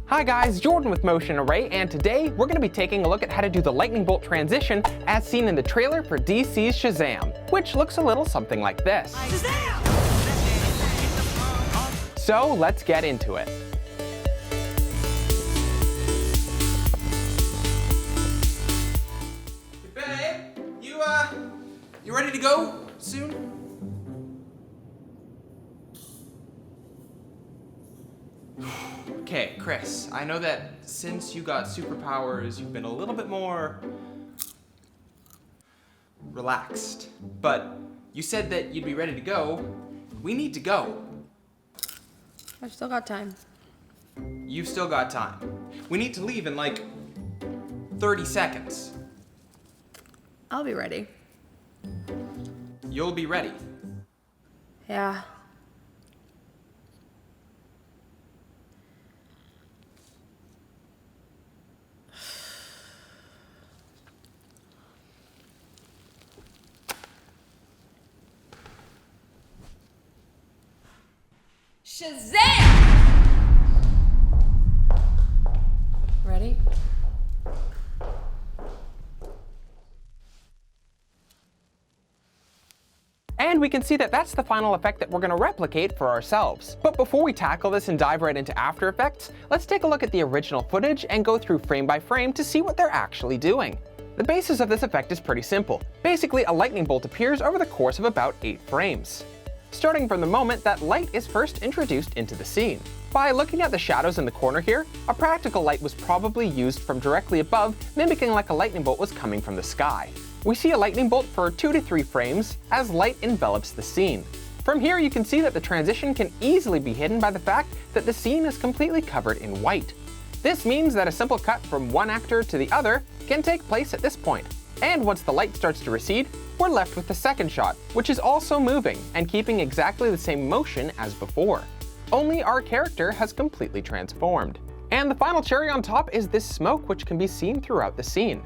Hi guys, Jordan with Motion Array, and today we're going to be taking a look at how to do the lightning bolt transition as seen in the trailer for DC's Shazam, which looks a little something like this. Shazam! So let's get into it. Babe, you ready to go soon? Okay, Chris, I know that since you got superpowers, you've been a little bit more relaxed, but you said that you'd be ready to go. We need to go. I've still got time. You've still got time. We need to leave in like 30 seconds. I'll be ready. You'll be ready. Yeah. Shazam! Ready? And we can see that that's the final effect that we're going to replicate for ourselves. But before we tackle this and dive right into After Effects, let's take a look at the original footage and go through frame by frame to see what they're actually doing. The basis of this effect is pretty simple. Basically, a lightning bolt appears over the course of about 8 frames. Starting from the moment that light is first introduced into the scene. By looking at the shadows in the corner here, a practical light was probably used from directly above, mimicking like a lightning bolt was coming from the sky. We see a lightning bolt for 2 to 3 frames as light envelops the scene. From here you can see that the transition can easily be hidden by the fact that the scene is completely covered in white. This means that a simple cut from one actor to the other can take place at this point. And once the light starts to recede, we're left with the second shot, which is also moving and keeping exactly the same motion as before. Only our character has completely transformed. And the final cherry on top is this smoke, which can be seen throughout the scene.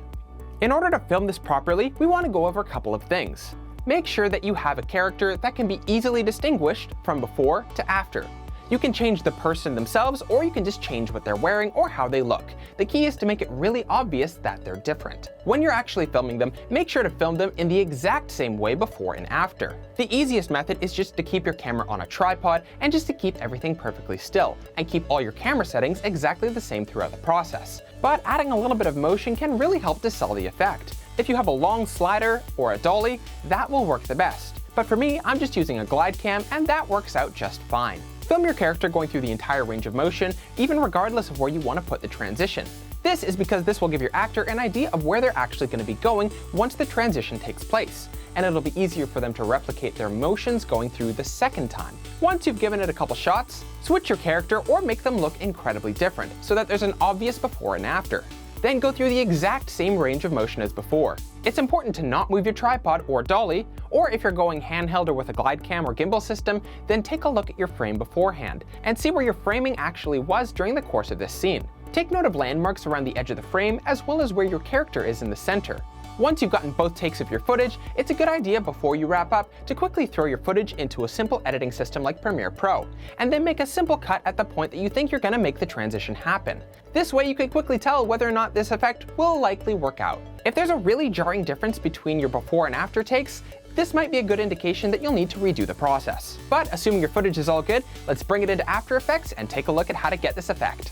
In order to film this properly, we want to go over a couple of things. Make sure that you have a character that can be easily distinguished from before to after. You can change the person themselves, or you can just change what they're wearing or how they look. The key is to make it really obvious that they're different. When you're actually filming them, make sure to film them in the exact same way before and after. The easiest method is just to keep your camera on a tripod and just to keep everything perfectly still, and keep all your camera settings exactly the same throughout the process. But adding a little bit of motion can really help to sell the effect. If you have a long slider or a dolly, that will work the best. But for me, I'm just using a glide cam, and that works out just fine. Film your character going through the entire range of motion, even regardless of where you want to put the transition. This is because this will give your actor an idea of where they're actually going to be going once the transition takes place, and it'll be easier for them to replicate their motions going through the second time. Once you've given it a couple shots, switch your character or make them look incredibly different so that there's an obvious before and after. Then go through the exact same range of motion as before. It's important to not move your tripod or dolly, or if you're going handheld or with a glide cam or gimbal system, then take a look at your frame beforehand and see where your framing actually was during the course of this scene. Take note of landmarks around the edge of the frame as well as where your character is in the center. Once you've gotten both takes of your footage, it's a good idea before you wrap up to quickly throw your footage into a simple editing system like Premiere Pro, and then make a simple cut at the point that you think you're going to make the transition happen. This way you can quickly tell whether or not this effect will likely work out. If there's a really jarring difference between your before and after takes, this might be a good indication that you'll need to redo the process. But assuming your footage is all good, let's bring it into After Effects and take a look at how to get this effect.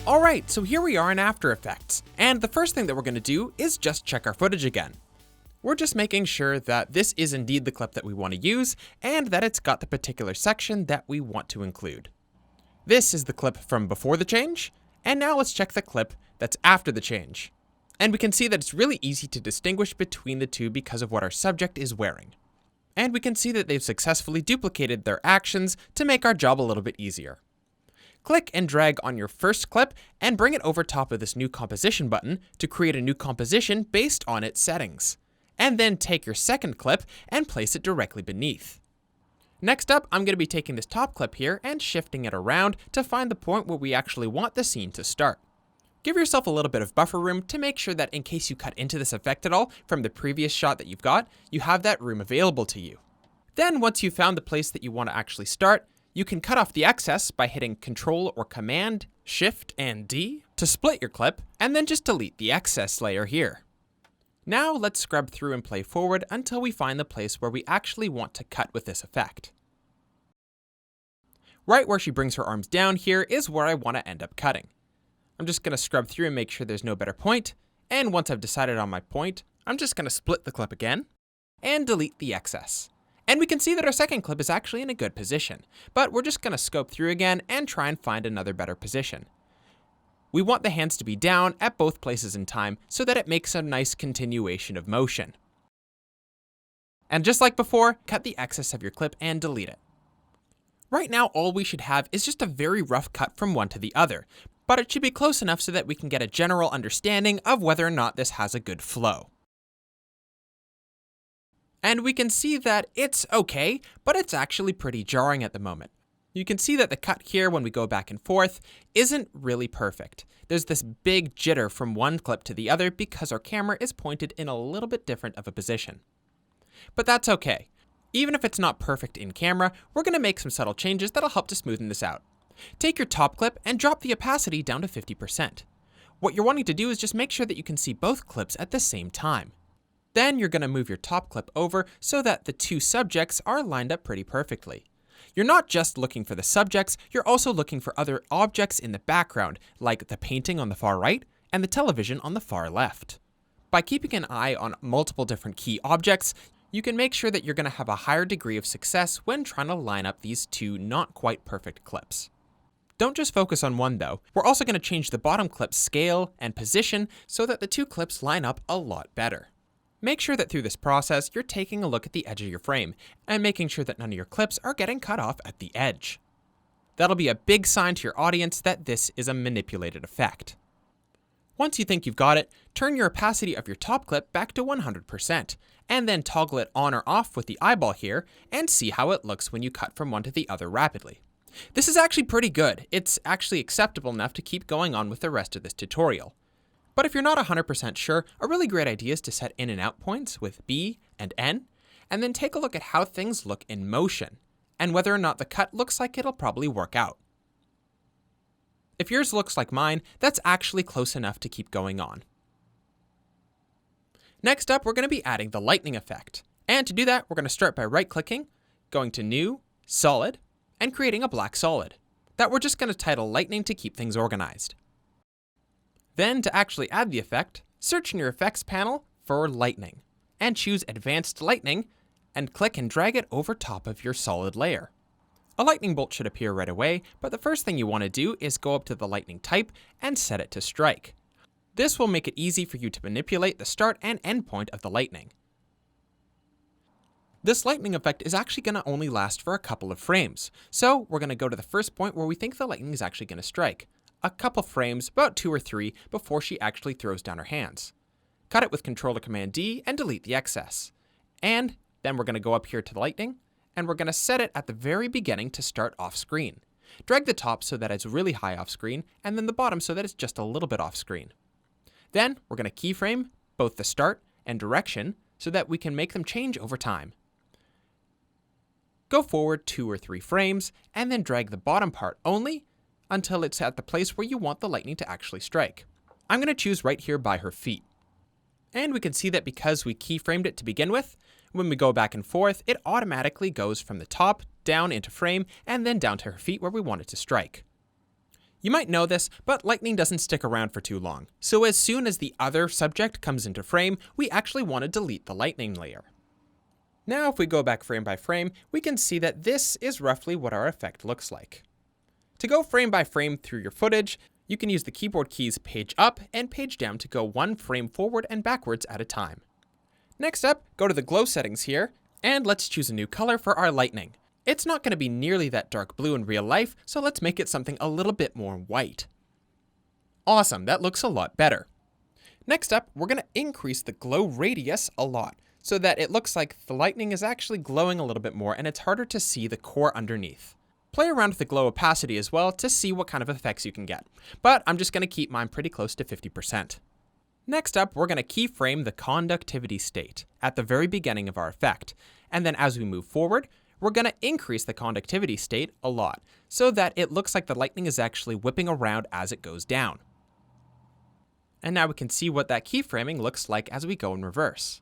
Alright, so here we are in After Effects, and the first thing that we're going to do is just check our footage again. We're just making sure that this is indeed the clip that we want to use, and that it's got the particular section that we want to include. This is the clip from before the change, and now let's check the clip that's after the change. And we can see that it's really easy to distinguish between the two because of what our subject is wearing. And we can see that they've successfully duplicated their actions to make our job a little bit easier. Click and drag on your first clip and bring it over top of this new composition button to create a new composition based on its settings. And then take your second clip and place it directly beneath. Next up, I'm going to be taking this top clip here and shifting it around to find the point where we actually want the scene to start. Give yourself a little bit of buffer room to make sure that in case you cut into this effect at all from the previous shot that you've got, you have that room available to you. Then once you've found the place that you want to actually start, you can cut off the excess by hitting Control or Command, Shift and D to split your clip, and then just delete the excess layer here. Now let's scrub through and play forward until we find the place where we actually want to cut with this effect. Right where she brings her arms down here is where I want to end up cutting. I'm just going to scrub through and make sure there's no better point, and once I've decided on my point, I'm just going to split the clip again and delete the excess. And we can see that our second clip is actually in a good position, but we're just going to scope through again and try and find another better position. We want the hands to be down at both places in time so that it makes a nice continuation of motion. And just like before, cut the excess of your clip and delete it. Right now, all we should have is just a very rough cut from one to the other, but it should be close enough so that we can get a general understanding of whether or not this has a good flow. And we can see that it's okay, but it's actually pretty jarring at the moment. You can see that the cut here when we go back and forth isn't really perfect. There's this big jitter from one clip to the other because our camera is pointed in a little bit different of a position. But that's okay. Even if it's not perfect in camera, we're going to make some subtle changes that'll help to smoothen this out. Take your top clip and drop the opacity down to 50%. What you're wanting to do is just make sure that you can see both clips at the same time. Then you're going to move your top clip over so that the two subjects are lined up pretty perfectly. You're not just looking for the subjects, you're also looking for other objects in the background, like the painting on the far right and the television on the far left. By keeping an eye on multiple different key objects, you can make sure that you're going to have a higher degree of success when trying to line up these two not quite perfect clips. Don't just focus on one though. We're also going to change the bottom clip's scale and position so that the two clips line up a lot better. Make sure that through this process, you're taking a look at the edge of your frame and making sure that none of your clips are getting cut off at the edge. That'll be a big sign to your audience that this is a manipulated effect. Once you think you've got it, turn your opacity of your top clip back to 100%, and then toggle it on or off with the eyeball here and see how it looks when you cut from one to the other rapidly. This is actually pretty good. It's actually acceptable enough to keep going on with the rest of this tutorial. But if you're not 100% sure, a really great idea is to set in and out points with B and N, and then take a look at how things look in motion, and whether or not the cut looks like it'll probably work out. If yours looks like mine, that's actually close enough to keep going on. Next up, we're going to be adding the lightning effect. And to do that, we're going to start by right-clicking, going to New, Solid, and creating a black solid that we're just going to title Lightning to keep things organized. Then to actually add the effect, search in your effects panel for Lightning and choose Advanced Lightning and click and drag it over top of your solid layer. A lightning bolt should appear right away, but the first thing you want to do is go up to the lightning type and set it to strike. This will make it easy for you to manipulate the start and end point of the lightning. This lightning effect is actually going to only last for a couple of frames, so we're going to go to the first point where we think the lightning is actually going to strike. A couple frames, about 2 or 3, before she actually throws down her hands. Cut it with Ctrl-Command-D and delete the excess. And then we're going to go up here to the lightning, and we're going to set it at the very beginning to start off screen. Drag the top so that it's really high off screen, and then the bottom so that it's just a little bit off screen. Then we're going to keyframe both the start and direction so that we can make them change over time. Go forward 2 or 3 frames, and then drag the bottom part only until it's at the place where you want the lightning to actually strike. I'm going to choose right here by her feet. And we can see that because we keyframed it to begin with, when we go back and forth, it automatically goes from the top down into frame and then down to her feet where we want it to strike. You might know this, but lightning doesn't stick around for too long. So as soon as the other subject comes into frame, we actually want to delete the lightning layer. Now if we go back frame by frame, we can see that this is roughly what our effect looks like. To go frame by frame through your footage, you can use the keyboard keys page up and page down to go 1 frame forward and backwards at a time. Next up, go to the glow settings here, and let's choose a new color for our lightning. It's not going to be nearly that dark blue in real life, so let's make it something a little bit more white. Awesome, that looks a lot better. Next up, we're going to increase the glow radius a lot, so that it looks like the lightning is actually glowing a little bit more and it's harder to see the core underneath. Play around with the glow opacity as well to see what kind of effects you can get, but I'm just going to keep mine pretty close to 50%. Next up, we're going to keyframe the conductivity state at the very beginning of our effect, and then as we move forward, we're going to increase the conductivity state a lot, so that it looks like the lightning is actually whipping around as it goes down. And now we can see what that keyframing looks like as we go in reverse.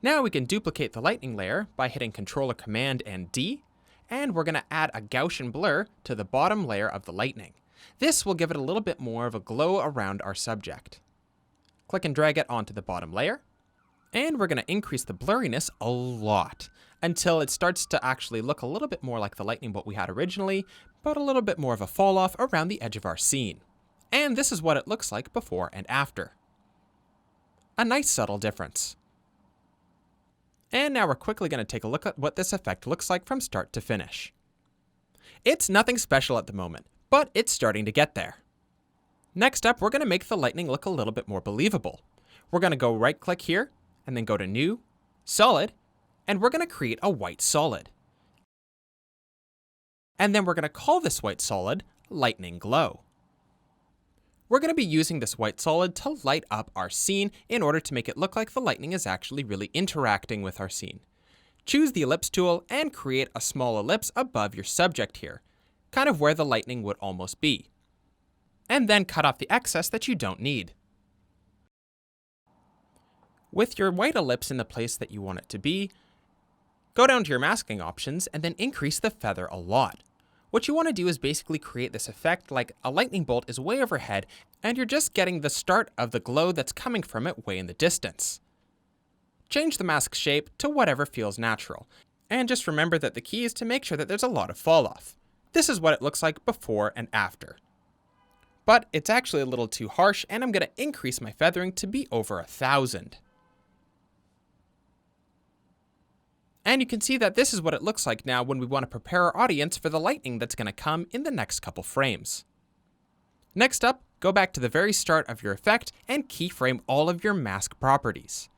Now we can duplicate the lightning layer by hitting Ctrl or Command and D, and we're going to add a Gaussian blur to the bottom layer of the lightning. This will give it a little bit more of a glow around our subject. Click and drag it onto the bottom layer, and we're going to increase the blurriness a lot until it starts to actually look a little bit more like the lightning bolt we had originally, but a little bit more of a fall off around the edge of our scene. And this is what it looks like before and after. A nice subtle difference. And now we're quickly going to take a look at what this effect looks like from start to finish. It's nothing special at the moment, but it's starting to get there. Next up, we're going to make the lightning look a little bit more believable. We're going to go right click here, and then go to New, Solid, and we're going to create a white solid. And then we're going to call this white solid Lightning Glow. We're going to be using this white solid to light up our scene in order to make it look like the lightning is actually really interacting with our scene. Choose the ellipse tool and create a small ellipse above your subject here, kind of where the lightning would almost be. And then cut off the excess that you don't need. With your white ellipse in the place that you want it to be, go down to your masking options and then increase the feather a lot. What you want to do is basically create this effect like a lightning bolt is way overhead and you're just getting the start of the glow that's coming from it way in the distance. Change the mask shape to whatever feels natural, and just remember that the key is to make sure that there's a lot of fall off. This is what it looks like before and after. But it's actually a little too harsh, and I'm going to increase my feathering to be over 1,000. And you can see that this is what it looks like now when we want to prepare our audience for the lightning that's going to come in the next couple frames. Next up, go back to the very start of your effect and keyframe all of your mask properties.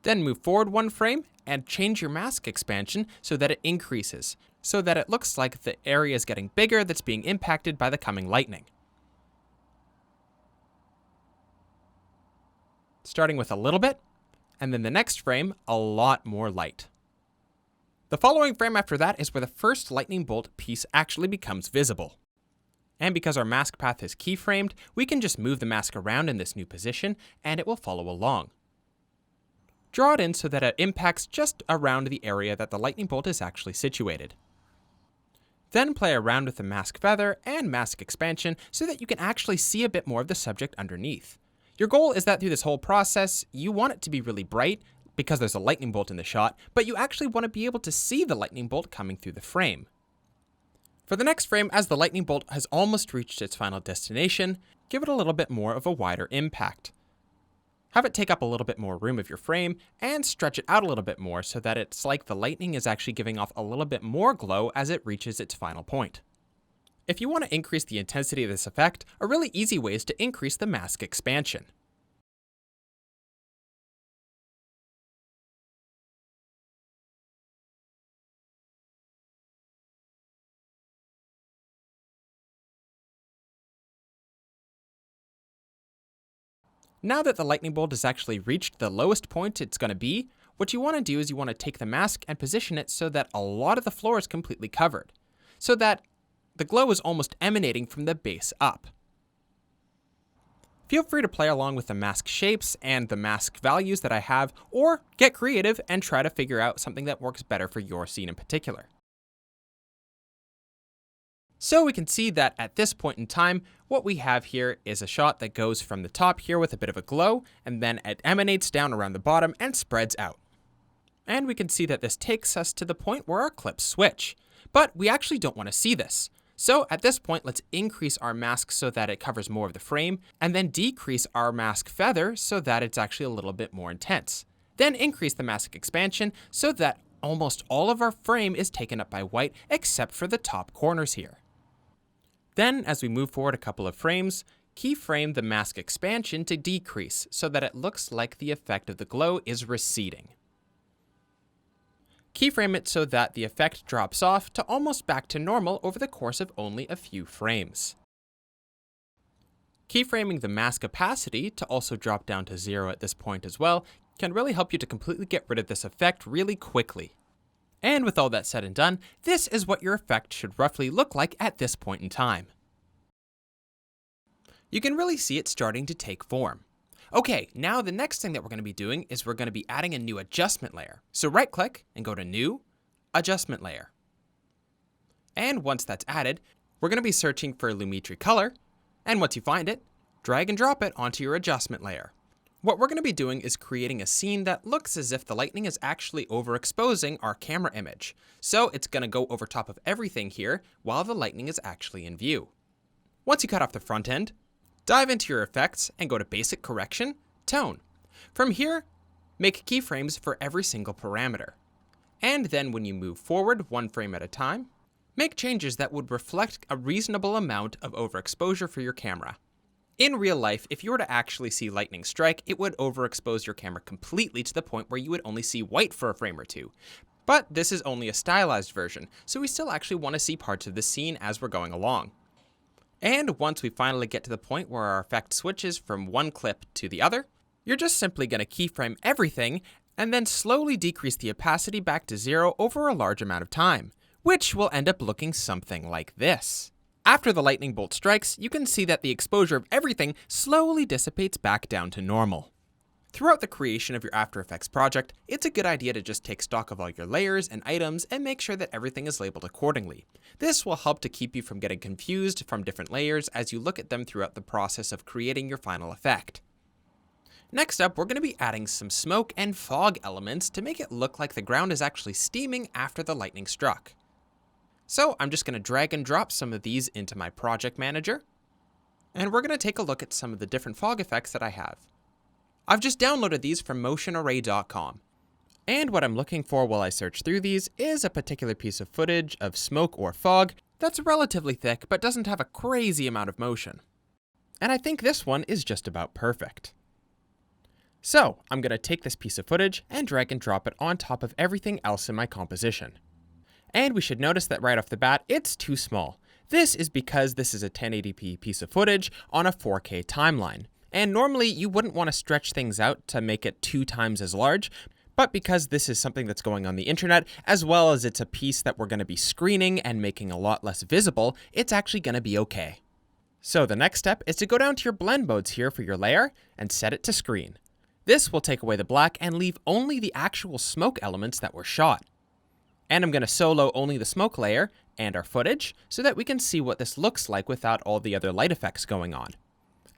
Then move forward one frame and change your mask expansion so that it increases, so that it looks like the area is getting bigger that's being impacted by the coming lightning. Starting with a little bit, and then the next frame, a lot more light. The following frame after that is where the first lightning bolt piece actually becomes visible. And because our mask path is keyframed, we can just move the mask around in this new position and it will follow along. Draw it in so that it impacts just around the area that the lightning bolt is actually situated. Then play around with the mask feather and mask expansion so that you can actually see a bit more of the subject underneath. Your goal is that through this whole process, you want it to be really bright, because there's a lightning bolt in the shot, but you actually want to be able to see the lightning bolt coming through the frame. For the next frame, as the lightning bolt has almost reached its final destination, give it a little bit more of a wider impact. Have it take up a little bit more room of your frame, and stretch it out a little bit more so that it's like the lightning is actually giving off a little bit more glow as it reaches its final point. If you want to increase the intensity of this effect, a really easy way is to increase the mask expansion. Now that the lightning bolt has actually reached the lowest point it's going to be, what you want to do is you want to take the mask and position it so that a lot of the floor is completely covered, so that the glow is almost emanating from the base up. Feel free to play along with the mask shapes and the mask values that I have, or get creative and try to figure out something that works better for your scene in particular. So we can see that at this point in time, what we have here is a shot that goes from the top here with a bit of a glow, and then it emanates down around the bottom and spreads out. And we can see that this takes us to the point where our clips switch. But we actually don't want to see this. So at this point, let's increase our mask so that it covers more of the frame, and then decrease our mask feather so that it's actually a little bit more intense. Then increase the mask expansion so that almost all of our frame is taken up by white except for the top corners here. Then, as we move forward a couple of frames, keyframe the mask expansion to decrease so that it looks like the effect of the glow is receding. Keyframe it so that the effect drops off to almost back to normal over the course of only a few frames. Keyframing the mask opacity to also drop down to 0 at this point as well can really help you to completely get rid of this effect really quickly. And with all that said and done, this is what your effect should roughly look like at this point in time. You can really see it starting to take form. Okay, now the next thing that we're going to be doing is we're going to be adding a new adjustment layer. So right click and go to New, Adjustment Layer. And once that's added, we're going to be searching for Lumetri Color, and once you find it, drag and drop it onto your adjustment layer. What we're going to be doing is creating a scene that looks as if the lightning is actually overexposing our camera image. So it's going to go over top of everything here while the lightning is actually in view. Once you cut off the front end, dive into your effects and go to Basic Correction, Tone. From here, make keyframes for every single parameter. And then when you move forward one frame at a time, make changes that would reflect a reasonable amount of overexposure for your camera. In real life, if you were to actually see lightning strike, it would overexpose your camera completely to the point where you would only see white for a frame or two. But this is only a stylized version, so we still actually want to see parts of the scene as we're going along. And once we finally get to the point where our effect switches from one clip to the other, you're just simply going to keyframe everything and then slowly decrease the opacity back to 0 over a large amount of time, which will end up looking something like this. After the lightning bolt strikes, you can see that the exposure of everything slowly dissipates back down to normal. Throughout the creation of your After Effects project, it's a good idea to just take stock of all your layers and items and make sure that everything is labeled accordingly. This will help to keep you from getting confused from different layers as you look at them throughout the process of creating your final effect. Next up, we're going to be adding some smoke and fog elements to make it look like the ground is actually steaming after the lightning struck. So I'm just going to drag and drop some of these into my project manager, and we're going to take a look at some of the different fog effects that I have. I've just downloaded these from motionarray.com. And what I'm looking for while I search through these is a particular piece of footage of smoke or fog that's relatively thick but doesn't have a crazy amount of motion. And I think this one is just about perfect. So I'm going to take this piece of footage and drag and drop it on top of everything else in my composition. And we should notice that right off the bat, it's too small. This is because this is a 1080p piece of footage on a 4K timeline. And normally you wouldn't want to stretch things out to make it 2 times as large, but because this is something that's going on the internet, as well as it's a piece that we're going to be screening and making a lot less visible, it's actually going to be okay. So the next step is to go down to your blend modes here for your layer and set it to screen. This will take away the black and leave only the actual smoke elements that were shot. And I'm going to solo only the smoke layer and our footage so that we can see what this looks like without all the other light effects going on.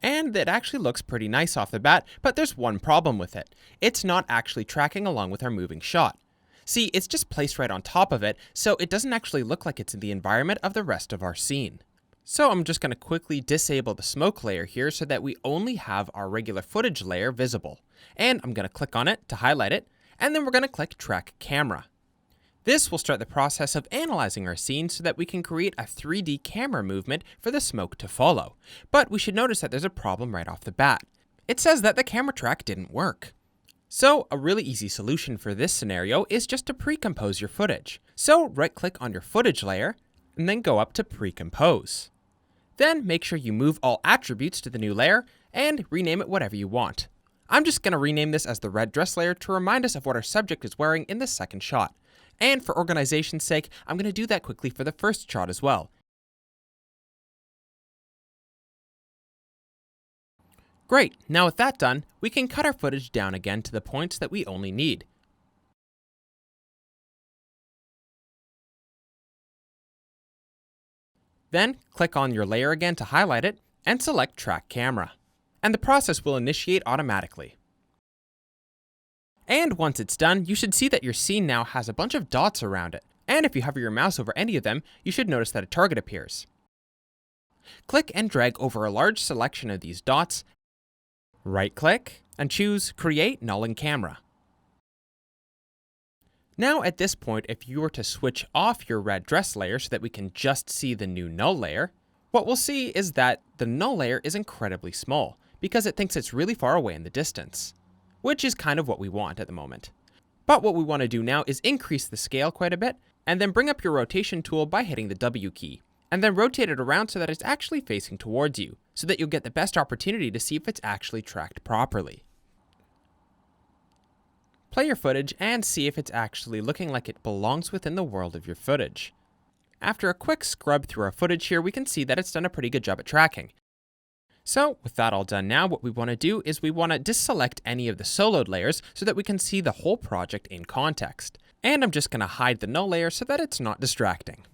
And it actually looks pretty nice off the bat, but there's one problem with it. It's not actually tracking along with our moving shot. See, it's just placed right on top of it, so it doesn't actually look like it's in the environment of the rest of our scene. So I'm just going to quickly disable the smoke layer here so that we only have our regular footage layer visible. And I'm going to click on it to highlight it, and then we're going to click Track Camera. This will start the process of analyzing our scene so that we can create a 3D camera movement for the smoke to follow. But we should notice that there's a problem right off the bat. It says that the camera track didn't work. So a really easy solution for this scenario is just to pre-compose your footage. So right-click on your footage layer and then go up to Pre-compose. Then make sure you move all attributes to the new layer and rename it whatever you want. I'm just going to rename this as the red dress layer to remind us of what our subject is wearing in the second shot. And for organization's sake, I'm going to do that quickly for the first shot as well. Great, now with that done, we can cut our footage down again to the points that we only need. Then click on your layer again to highlight it and select Track Camera. And the process will initiate automatically. And once it's done, you should see that your scene now has a bunch of dots around it. And if you hover your mouse over any of them, you should notice that a target appears. Click and drag over a large selection of these dots, right-click, and choose Create Null in Camera. Now at this point, if you were to switch off your red dress layer so that we can just see the new null layer, what we'll see is that the null layer is incredibly small because it thinks it's really far away in the distance, which is kind of what we want at the moment. But what we want to do now is increase the scale quite a bit, and then bring up your rotation tool by hitting the W key, and then rotate it around so that it's actually facing towards you, so that you'll get the best opportunity to see if it's actually tracked properly. Play your footage and see if it's actually looking like it belongs within the world of your footage. After a quick scrub through our footage here, we can see that it's done a pretty good job at tracking. So with that all done now, what we want to do is we want to deselect any of the soloed layers so that we can see the whole project in context. And I'm just going to hide the null layer so that it's not distracting.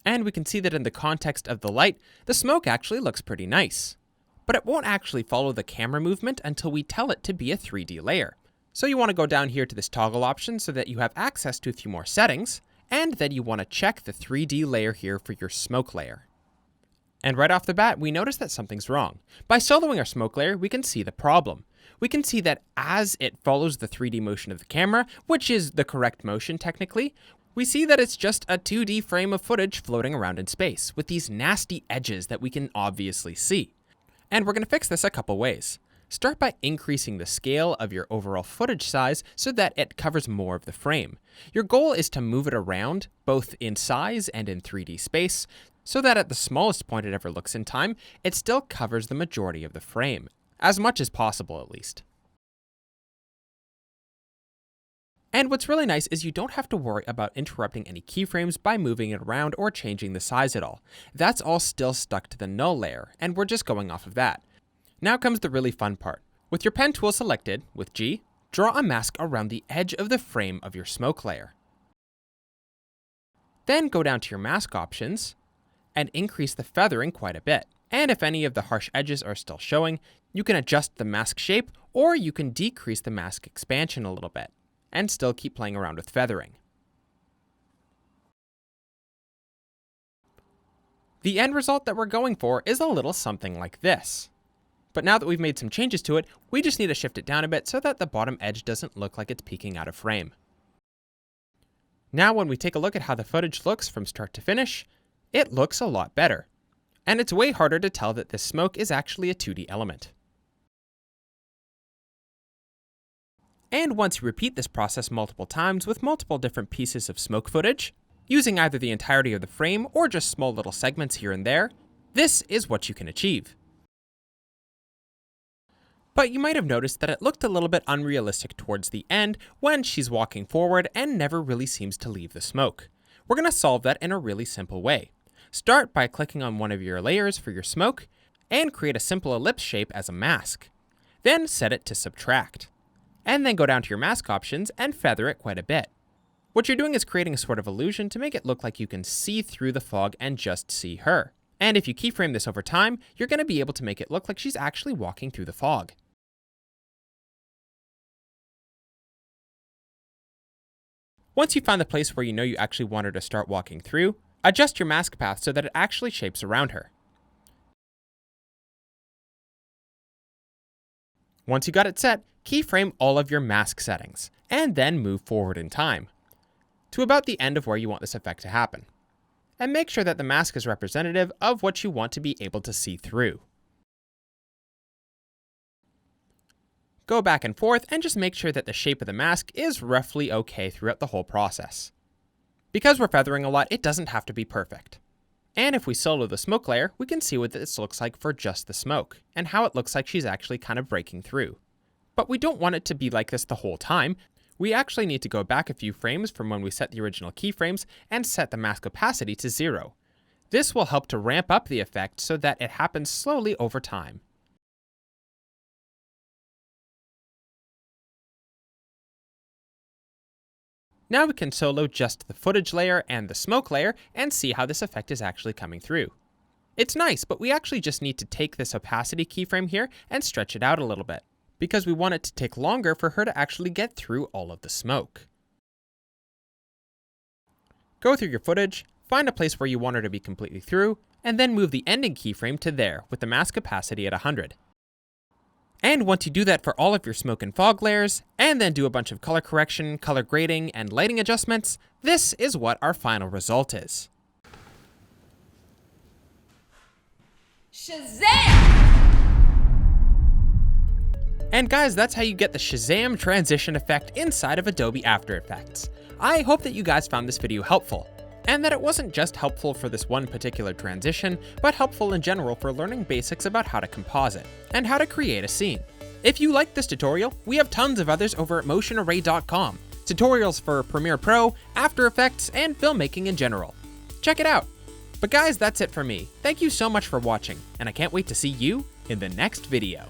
And we can see that in the context of the light, the smoke actually looks pretty nice. But it won't actually follow the camera movement until we tell it to be a 3D layer. So you want to go down here to this toggle option so that you have access to a few more settings, and then you want to check the 3D layer here for your smoke layer. And right off the bat, we notice that something's wrong. By soloing our smoke layer, we can see the problem. We can see that as it follows the 3D motion of the camera, which is the correct motion technically, we see that it's just a 2D frame of footage floating around in space with these nasty edges that we can obviously see. And we're going to fix this a couple ways. Start by increasing the scale of your overall footage size so that it covers more of the frame. Your goal is to move it around, both in size and in 3D space, so that at the smallest point it ever looks in time, it still covers the majority of the frame, as much as possible at least. And what's really nice is you don't have to worry about interrupting any keyframes by moving it around or changing the size at all. That's all still stuck to the null layer, and we're just going off of that. Now comes the really fun part. With your pen tool selected, with G, draw a mask around the edge of the frame of your smoke layer. Then go down to your mask options, and increase the feathering quite a bit. And if any of the harsh edges are still showing, you can adjust the mask shape, or you can decrease the mask expansion a little bit, and still keep playing around with feathering. The end result that we're going for is a little something like this. But now that we've made some changes to it, we just need to shift it down a bit so that the bottom edge doesn't look like it's peeking out of frame. Now when we take a look at how the footage looks from start to finish, it looks a lot better. And it's way harder to tell that this smoke is actually a 2D element. And once you repeat this process multiple times with multiple different pieces of smoke footage, using either the entirety of the frame or just small little segments here and there, this is what you can achieve. But you might have noticed that it looked a little bit unrealistic towards the end when she's walking forward and never really seems to leave the smoke. We're going to solve that in a really simple way. Start by clicking on one of your layers for your smoke and create a simple ellipse shape as a mask. Then set it to subtract. And then go down to your mask options and feather it quite a bit. What you're doing is creating a sort of illusion to make it look like you can see through the fog and just see her. And if you keyframe this over time, you're going to be able to make it look like she's actually walking through the fog. Once you find the place where you know you actually want her to start walking through, adjust your mask path so that it actually shapes around her. Once you got it set, keyframe all of your mask settings, and then move forward in time to about the end of where you want this effect to happen. And make sure that the mask is representative of what you want to be able to see through. Go back and forth and just make sure that the shape of the mask is roughly okay throughout the whole process. Because we're feathering a lot, it doesn't have to be perfect. And if we solo the smoke layer, we can see what this looks like for just the smoke, and how it looks like she's actually kind of breaking through. But we don't want it to be like this the whole time. We actually need to go back a few frames from when we set the original keyframes and set the mask opacity to 0. This will help to ramp up the effect so that it happens slowly over time. Now we can solo just the footage layer and the smoke layer and see how this effect is actually coming through. It's nice, but we actually just need to take this opacity keyframe here and stretch it out a little bit, because we want it to take longer for her to actually get through all of the smoke. Go through your footage, find a place where you want her to be completely through, and then move the ending keyframe to there with the mask opacity at 100. And once you do that for all of your smoke and fog layers, and then do a bunch of color correction, color grading, and lighting adjustments, this is what our final result is. Shazam! And guys, that's how you get the Shazam transition effect inside of Adobe After Effects. I hope that you guys found this video helpful. and that it wasn't just helpful for this one particular transition, but helpful in general for learning basics about how to composite, and how to create a scene. If you liked this tutorial, we have tons of others over at motionarray.com, tutorials for Premiere Pro, After Effects, and filmmaking in general. Check it out! But guys, that's it for me. Thank you so much for watching, and I can't wait to see you in the next video.